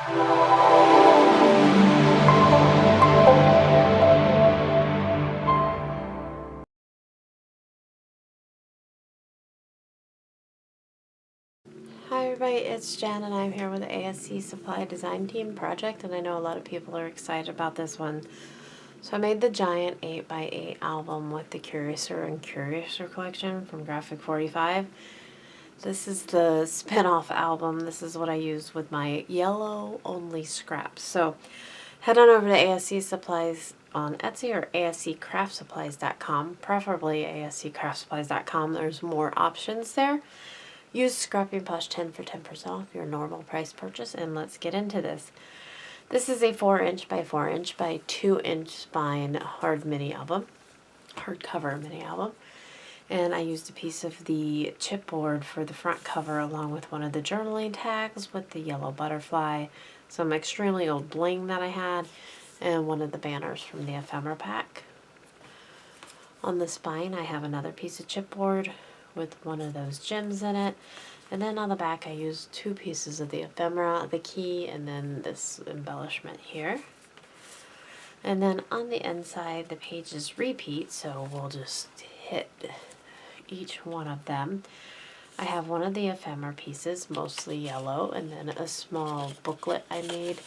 Hi everybody, it's Jen and I'm here with the ASC Supply Design Team project, and I know a lot of people are excited about this one. So I made the giant 8x8 album with the Curiouser and Curiouser collection from Graphic 45. This is the spin-off album. This is what I use with my yellow only scraps. So head on over to ASC Supplies on Etsy or asccraftsupplies.com, preferably asccraftsupplies.com. There's more options there. Use Scrapping Plus 10 for 10% off your normal price purchase, and let's get into this. This is a 4" by 4" by 2" spine hard mini album, hardcover mini album. And I used a piece of the chipboard for the front cover along with one of the journaling tags with the yellow butterfly, some extremely old bling that I had, and one of the banners from the ephemera pack. On the spine I have another piece of chipboard with one of those gems in it, and then on the back I used 2 pieces of the ephemera, the key, and then this embellishment here. And then on the inside the pages repeat, so we'll just hit each one of them. I have one of the ephemera pieces, mostly yellow, and then a small booklet I made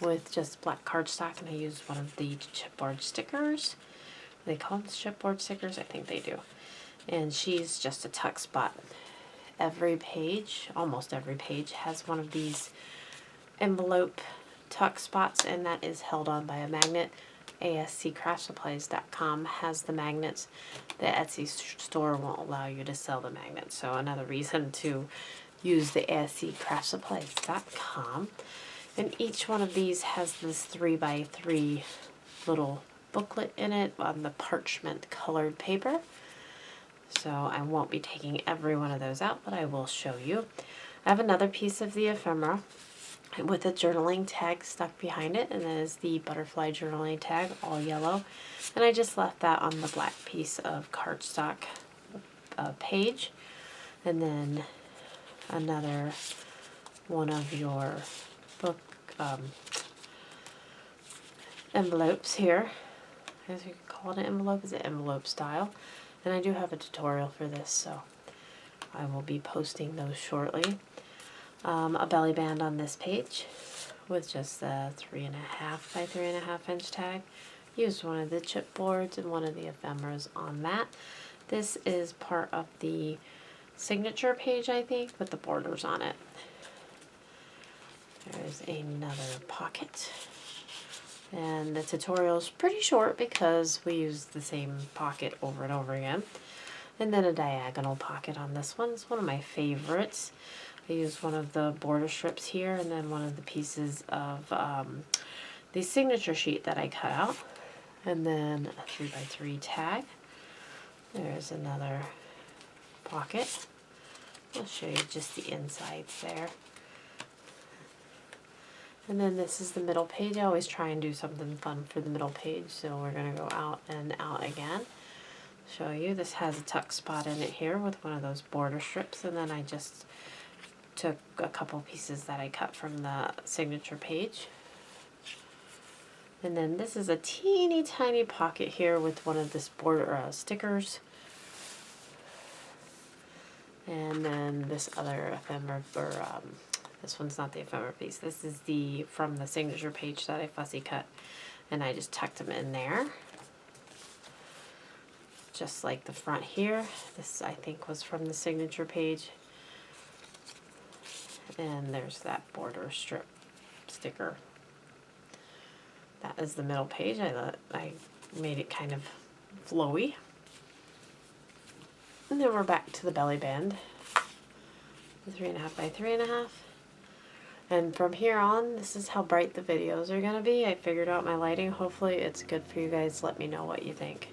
with just black cardstock, and I used one of the chipboard stickers. They call them chipboard stickers? I think they do. And she's just a tuck spot. Every page, almost every page, has one of these envelope tuck spots, and that is held on by a magnet. ASCCraftSupplies.com has the magnets. The Etsy store won't allow you to sell the magnets, so another reason to use the ASCCraftSupplies.com. And each one of these has this 3x3 little booklet in it on the parchment colored paper. So I won't be taking every one of those out, but I will show you. I have another piece of the ephemera with a journaling tag stuck behind it, and that is the butterfly journaling tag, all yellow. And I just left that on the black piece of cardstock page. And then another one of your book envelopes here. I guess you could call it an envelope. Is it envelope style? And I do have a tutorial for this, so I will be posting those shortly. A belly band on this page with just a 3.5 by 3.5 inch tag. Used one of the chipboards and one of the ephemeras on that. This is part of the signature page, I think, with the borders on it. There's another pocket. And the tutorial is pretty short because we use the same pocket over and over again. And then a diagonal pocket on this one. It's one of my favorites. I used one of the border strips here, and then one of the pieces of the signature sheet that I cut out. And then a 3x3 tag. There's another pocket. I'll show you just the insides there. And then this is the middle page. I always try and do something fun for the middle page, so we're going to go out and out again. Show you. This has a tuck spot in it here with one of those border strips, and then I just took a couple pieces that I cut from the signature page. And then this is a teeny tiny pocket here with one of this border stickers. And then this other ephemera, or this one's not the ephemera piece. This is the from the signature page that I fussy cut, and I just tucked them in there. Just like the front here. This I think was from the signature page. And there's that border strip sticker. That is the middle page. I made it kind of flowy. And then we're back to the belly band. The 3.5 by 3.5. And from here on, this is how bright the videos are going to be. I figured out my lighting. Hopefully it's good for you guys. Let me know what you think.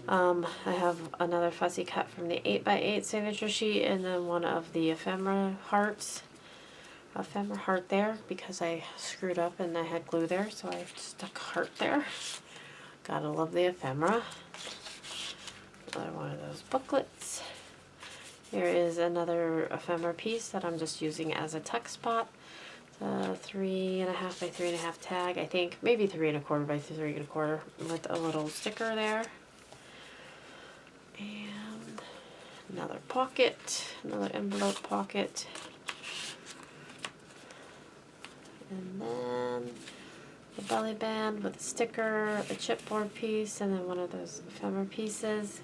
I have another fussy cut from the 8x8 signature sheet, and then one of the ephemera hearts. Ephemera heart there because I screwed up and I had glue there, so I stuck heart there. Gotta love the ephemera. Another one of those booklets. Here is another ephemera piece that I'm just using as a tuck spot. The 3.5 by 3.5 tag, I think, maybe 3.25 by 3.25 with a little sticker there. And another pocket, another envelope pocket. And then the belly band with a sticker, a chipboard piece, and then one of those ephemera pieces.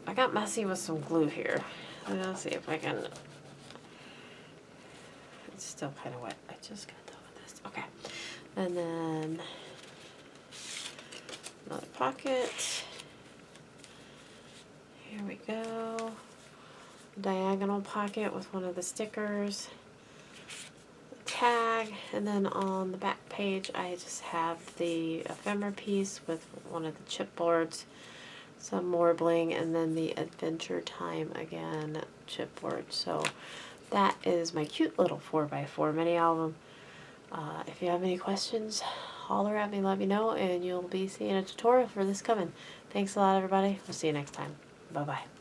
I got messy with some glue here. I'm gonna see if I can. It's still kind of wet. I just got done with this. Okay, and then another pocket. Here we go. Diagonal pocket with one of the stickers. Tag, and then on the back page I just have the ephemera piece with one of the chipboards, some more bling, and then the Adventure Time Again chipboard. So that is my cute little 4x4 mini album. If you have any questions, holler at me, let me know, and you'll be seeing a tutorial for this coming. Thanks a lot, everybody. We'll see you next time. Bye bye.